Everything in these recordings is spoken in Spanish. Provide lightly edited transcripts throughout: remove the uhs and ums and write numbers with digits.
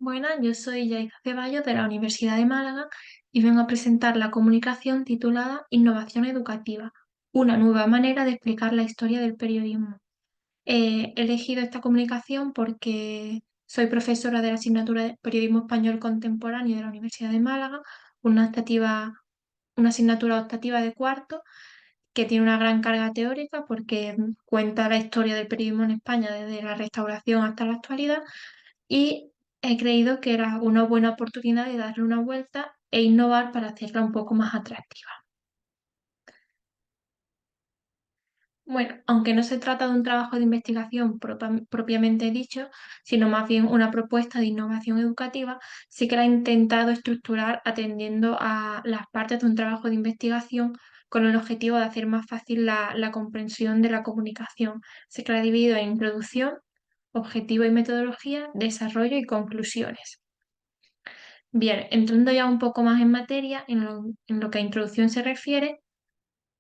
Buenas, yo soy Yaisa Ceballos de la Universidad de Málaga y vengo a presentar la comunicación titulada Innovación educativa, una nueva manera de explicar la historia del periodismo. He elegido esta comunicación porque soy profesora de la asignatura de Periodismo Español Contemporáneo de la Universidad de Málaga, una asignatura optativa de cuarto que tiene una gran carga teórica porque cuenta la historia del periodismo en España desde la Restauración hasta la actualidad y he creído que era una buena oportunidad de darle una vuelta e innovar para hacerla un poco más atractiva. Bueno, aunque no se trata de un trabajo de investigación propiamente dicho, sino más bien una propuesta de innovación educativa, sí que la he intentado estructurar atendiendo a las partes de un trabajo de investigación con el objetivo de hacer más fácil la comprensión de la comunicación. Sí que la he dividido en introducción, objetivo y metodología, desarrollo y conclusiones. Bien, entrando ya un poco más en materia, en lo que a introducción se refiere,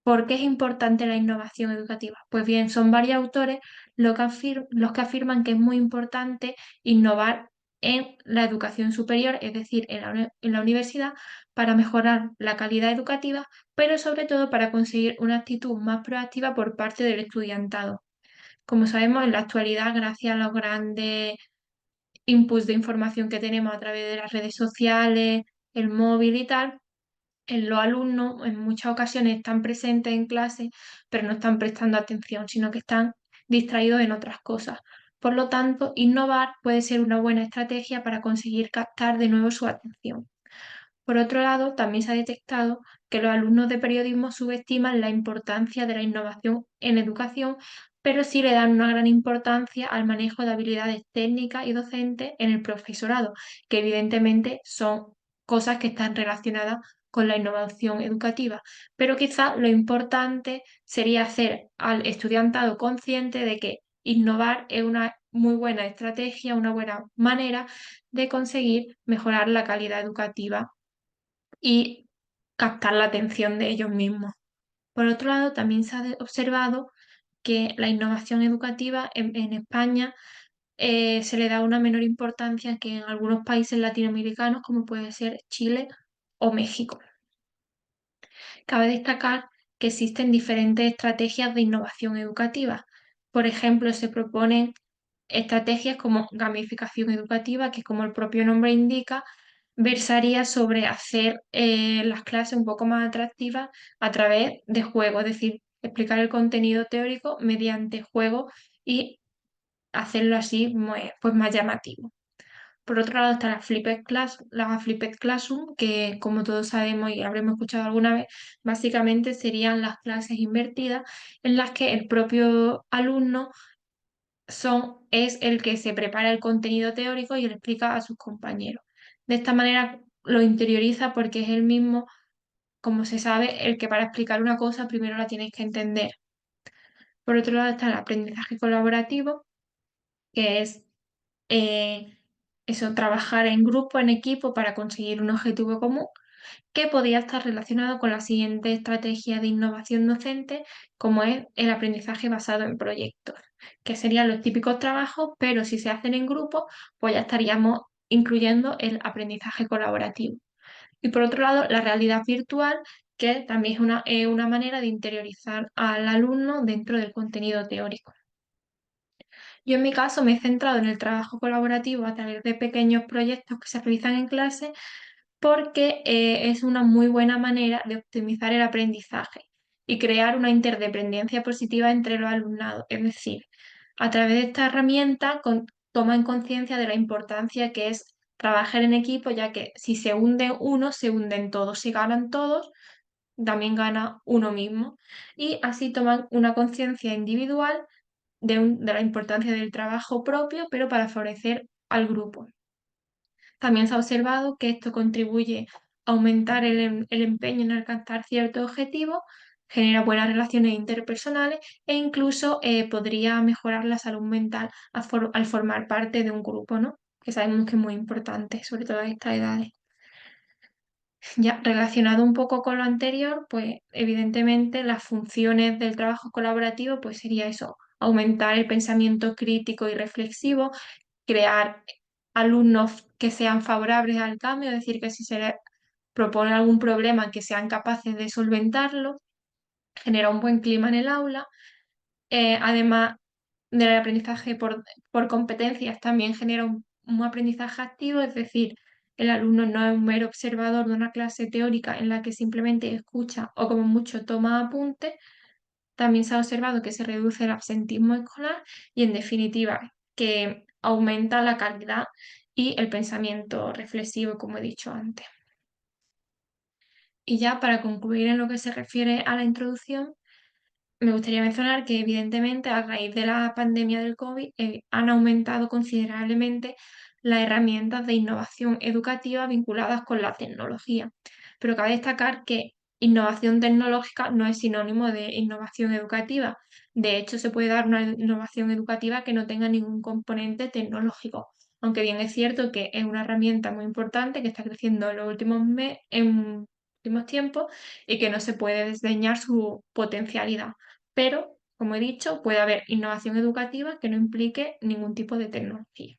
¿por qué es importante la innovación educativa? Pues bien, son varios autores los que afirman que es muy importante innovar en la educación superior, es decir, en la universidad, para mejorar la calidad educativa, pero sobre todo para conseguir una actitud más proactiva por parte del estudiantado. Como sabemos, en la actualidad, gracias a los grandes inputs de información que tenemos a través de las redes sociales, el móvil y tal, los alumnos en muchas ocasiones están presentes en clase, pero no están prestando atención, sino que están distraídos en otras cosas. Por lo tanto, innovar puede ser una buena estrategia para conseguir captar de nuevo su atención. Por otro lado, también se ha detectado que los alumnos de periodismo subestiman la importancia de la innovación en educación, pero sí le dan una gran importancia al manejo de habilidades técnicas y docentes en el profesorado, que evidentemente son cosas que están relacionadas con la innovación educativa. Pero quizás lo importante sería hacer al estudiantado consciente de que innovar es una muy buena estrategia, una buena manera de conseguir mejorar la calidad educativa y captar la atención de ellos mismos. Por otro lado, también se ha observado que la innovación educativa en España se le da una menor importancia que en algunos países latinoamericanos, como puede ser Chile o México. Cabe destacar que existen diferentes estrategias de innovación educativa. Por ejemplo, se proponen estrategias como gamificación educativa, que como el propio nombre indica, versaría sobre hacer las clases un poco más atractivas a través de juegos, es decir, explicar el contenido teórico mediante juegos y hacerlo así pues, más llamativo. Por otro lado está la Flipped Classroom, que como todos sabemos y habremos escuchado alguna vez, básicamente serían las clases invertidas en las que el propio alumno es el que se prepara el contenido teórico y lo explica a sus compañeros. De esta manera lo interioriza porque es el mismo, como se sabe, el que para explicar una cosa primero la tienes que entender. Por otro lado está el aprendizaje colaborativo, que es eh, eso, trabajar en grupo, en equipo para conseguir un objetivo común, que podría estar relacionado con la siguiente estrategia de innovación docente, como es el aprendizaje basado en proyectos, que serían los típicos trabajos, pero si se hacen en grupo, pues ya estaríamos incluyendo el aprendizaje colaborativo. Y por otro lado, la realidad virtual, que también es una manera de interiorizar al alumno dentro del contenido teórico. Yo en mi caso me he centrado en el trabajo colaborativo a través de pequeños proyectos que se realizan en clase porque es una muy buena manera de optimizar el aprendizaje y crear una interdependencia positiva entre los alumnados. Es decir, a través de esta herramienta toman conciencia de la importancia que es trabajar en equipo, ya que si se hunde uno, se hunden todos. Si ganan todos, también gana uno mismo. Y así toman una conciencia individual de la importancia del trabajo propio, pero para favorecer al grupo. También se ha observado que esto contribuye a aumentar el empeño en alcanzar ciertos objetivos, genera buenas relaciones interpersonales e incluso podría mejorar la salud mental al formar parte de un grupo, ¿no? Que sabemos que es muy importante, sobre todo a estas edades. Ya relacionado un poco con lo anterior, pues evidentemente las funciones del trabajo colaborativo pues sería eso, aumentar el pensamiento crítico y reflexivo, crear alumnos que sean favorables al cambio, es decir, que si se les propone algún problema, que sean capaces de solventarlo, genera un buen clima en el aula. Además del aprendizaje por competencias, también genera un aprendizaje activo, es decir, el alumno no es un mero observador de una clase teórica en la que simplemente escucha o como mucho toma apuntes. También se ha observado que se reduce el absentismo escolar y, en definitiva, que aumenta la calidad y el pensamiento reflexivo, como he dicho antes. Y ya para concluir en lo que se refiere a la introducción, me gustaría mencionar que, evidentemente, a raíz de la pandemia del COVID, han aumentado considerablemente las herramientas de innovación educativa vinculadas con la tecnología. Pero cabe destacar que innovación tecnológica no es sinónimo de innovación educativa. De hecho, se puede dar una innovación educativa que no tenga ningún componente tecnológico. Aunque bien es cierto que es una herramienta muy importante que está creciendo en los en últimos tiempos y que no se puede desdeñar su potencialidad. Pero, como he dicho, puede haber innovación educativa que no implique ningún tipo de tecnología.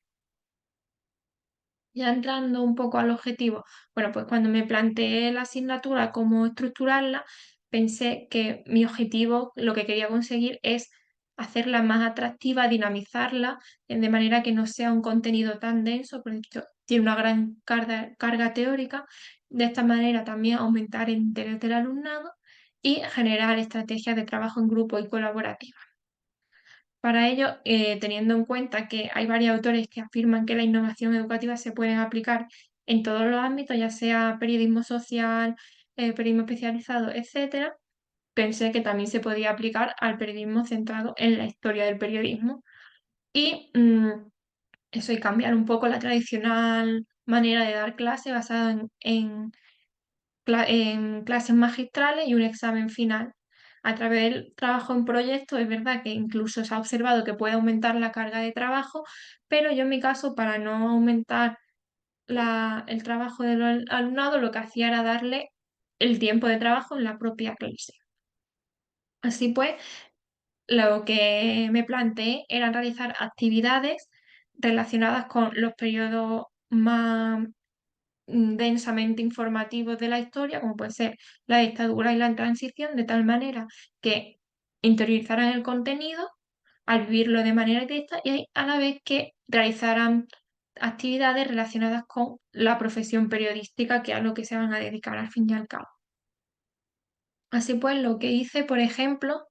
Ya entrando un poco al objetivo, bueno, pues cuando me planteé la asignatura, cómo estructurarla, pensé que mi objetivo, lo que quería conseguir es hacerla más atractiva, dinamizarla, de manera que no sea un contenido tan denso, porque tiene una gran carga teórica. De esta manera también aumentar el interés del alumnado y generar estrategias de trabajo en grupo y colaborativa. Para ello, teniendo en cuenta que hay varios autores que afirman que la innovación educativa se puede aplicar en todos los ámbitos, ya sea periodismo social, periodismo especializado, etcétera, pensé que también se podía aplicar al periodismo centrado en la historia del periodismo. Y eso, y cambiar un poco la tradicional manera de dar clase basada en clases magistrales y un examen final. A través del trabajo en proyecto es verdad que incluso se ha observado que puede aumentar la carga de trabajo, pero yo en mi caso, para no aumentar el trabajo del alumnado, lo que hacía era darle el tiempo de trabajo en la propia clase. Así pues, lo que me planteé era realizar actividades relacionadas con los periodos más densamente informativos de la historia, como puede ser la dictadura y la transición, de tal manera que interiorizaran el contenido al vivirlo de manera directa y a la vez que realizaran actividades relacionadas con la profesión periodística, que es a lo que se van a dedicar al fin y al cabo. Así pues, lo que hice, por ejemplo,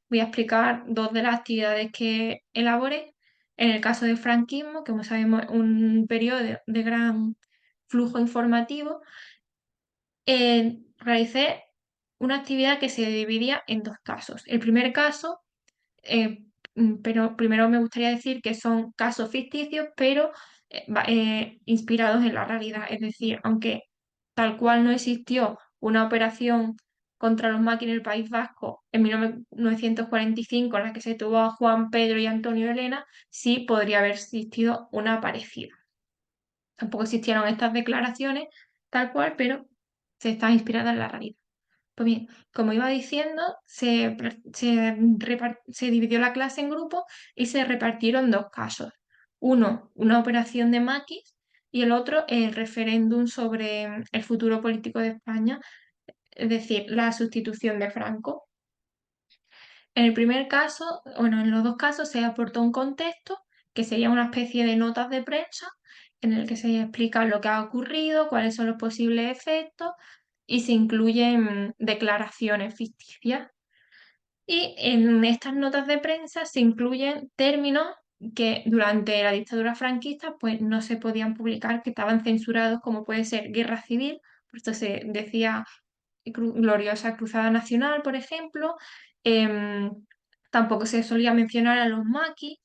voy a explicar dos de las actividades que elaboré. En el caso del franquismo, que como sabemos es un periodo de gran flujo informativo, realicé una actividad que se dividía en dos casos. El primer caso, pero primero me gustaría decir que son casos ficticios, pero inspirados en la realidad. Es decir, aunque tal cual no existió una operación contra los maquis en el País Vasco en 1945 en la que se tuvo a Juan Pedro y Antonio Elena, sí podría haber existido una parecida. Tampoco existieron estas declaraciones tal cual, pero se están inspiradas en la realidad. Pues bien, como iba diciendo, se dividió la clase en grupos y se repartieron dos casos. Uno, una operación de maquis, y el otro, el referéndum sobre el futuro político de España, es decir, la sustitución de Franco. En el primer caso, bueno, en los dos casos se aportó un contexto, que sería una especie de notas de prensa, en el que se explica lo que ha ocurrido, cuáles son los posibles efectos y se incluyen declaraciones ficticias. Y en estas notas de prensa se incluyen términos que durante la dictadura franquista pues no se podían publicar, que estaban censurados, como puede ser guerra civil, por esto se decía gloriosa cruzada nacional, por ejemplo. Em, Tampoco se solía mencionar a los maquis,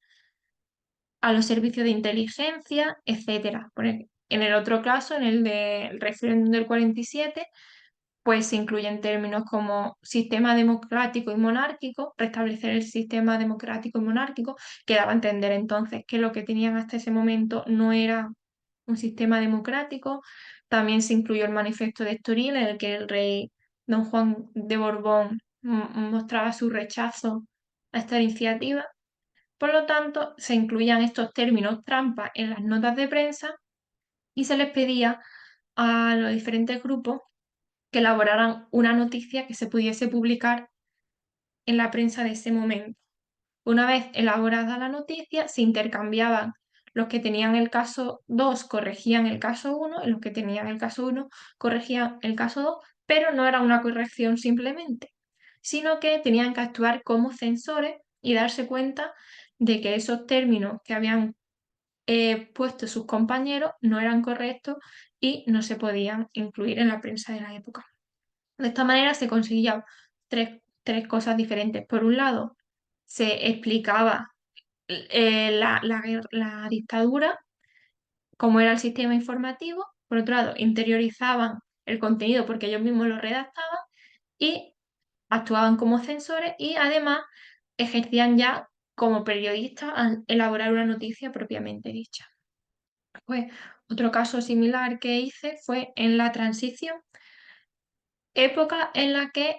a los servicios de inteligencia, etcétera. En el otro caso, en el del referéndum del 47, pues se incluyen términos como sistema democrático y monárquico, restablecer el sistema democrático y monárquico, que daba a entender entonces que lo que tenían hasta ese momento no era un sistema democrático. También se incluyó el manifiesto de Estoril, en el que el rey don Juan de Borbón mostraba su rechazo a esta iniciativa. Por lo tanto, se incluían estos términos trampa en las notas de prensa y se les pedía a los diferentes grupos que elaboraran una noticia que se pudiese publicar en la prensa de ese momento. Una vez elaborada la noticia, se intercambiaban. Los que tenían el caso 2 corregían el caso 1 y los que tenían el caso 1 corregían el caso 2, pero no era una corrección simplemente, sino que tenían que actuar como censores y darse cuenta de que esos términos que habían puesto sus compañeros no eran correctos y no se podían incluir en la prensa de la época. De esta manera se conseguían tres cosas diferentes. Por un lado, se explicaba la dictadura, cómo era el sistema informativo. Por otro lado, interiorizaban el contenido porque ellos mismos lo redactaban y actuaban como censores y además ejercían ya como periodistas al elaborar una noticia propiamente dicha. Pues otro caso similar que hice fue en la transición, época en la que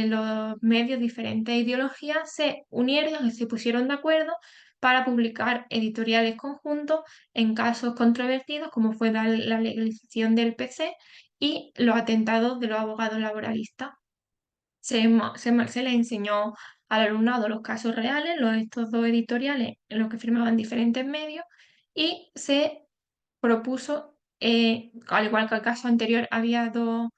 los medios de diferentes ideologías se unieron y se pusieron de acuerdo para publicar editoriales conjuntos en casos controvertidos como fue la legalización del PC y los atentados de los abogados laboralistas. Se le enseñó al alumnado los casos reales, estos dos editoriales en los que firmaban diferentes medios, y se propuso, al igual que el caso anterior, había dos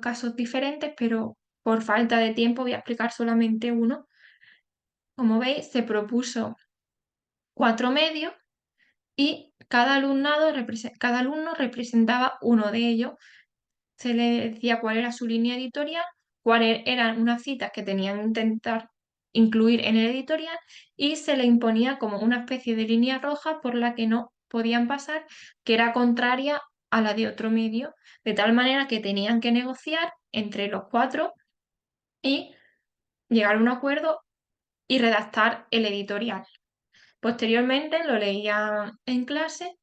casos diferentes, pero por falta de tiempo voy a explicar solamente uno. Como veis, se propuso 4 medios y cada alumno representaba uno de ellos. Se le decía cuál era su línea editorial, cuáles eran unas citas que tenían que intentar incluir en el editorial y se le imponía como una especie de línea roja por la que no podían pasar, que era contraria a la de otro medio, de tal manera que tenían que negociar entre los 4 y llegar a un acuerdo y redactar el editorial. Posteriormente lo leían en clase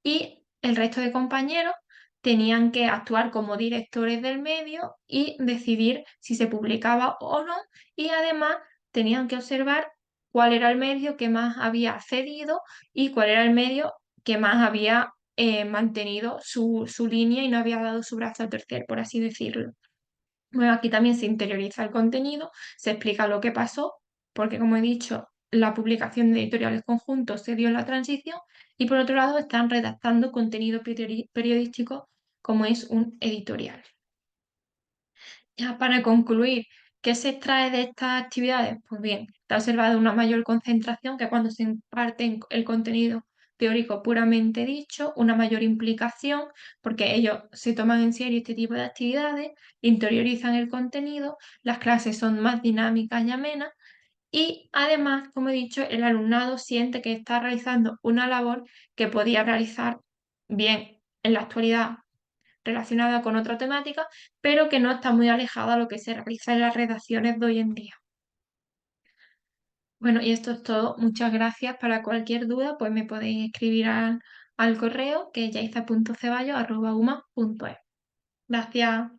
y el resto de compañeros tenían que actuar como directores del medio y decidir si se publicaba o no, y además tenían que observar cuál era el medio que más había cedido y cuál era el medio que más había mantenido su línea y no había dado su brazo a torcer, por así decirlo. Bueno, aquí también se interioriza el contenido, se explica lo que pasó, porque como he dicho, la publicación de editoriales conjuntos se dio en la transición y por otro lado están redactando contenido periodístico como es un editorial. Ya para concluir, ¿qué se extrae de estas actividades? Pues bien, está observada una mayor concentración que cuando se imparte el contenido teórico puramente dicho, una mayor implicación, porque ellos se toman en serio este tipo de actividades, interiorizan el contenido, las clases son más dinámicas y amenas, y además, como he dicho, el alumnado siente que está realizando una labor que podía realizar bien en la actualidad relacionada con otra temática, pero que no está muy alejada a lo que se realiza en las redacciones de hoy en día. Bueno, y esto es todo. Muchas gracias. Para cualquier duda, pues me podéis escribir al correo que es yaiza.ceballos@uma.es. Gracias.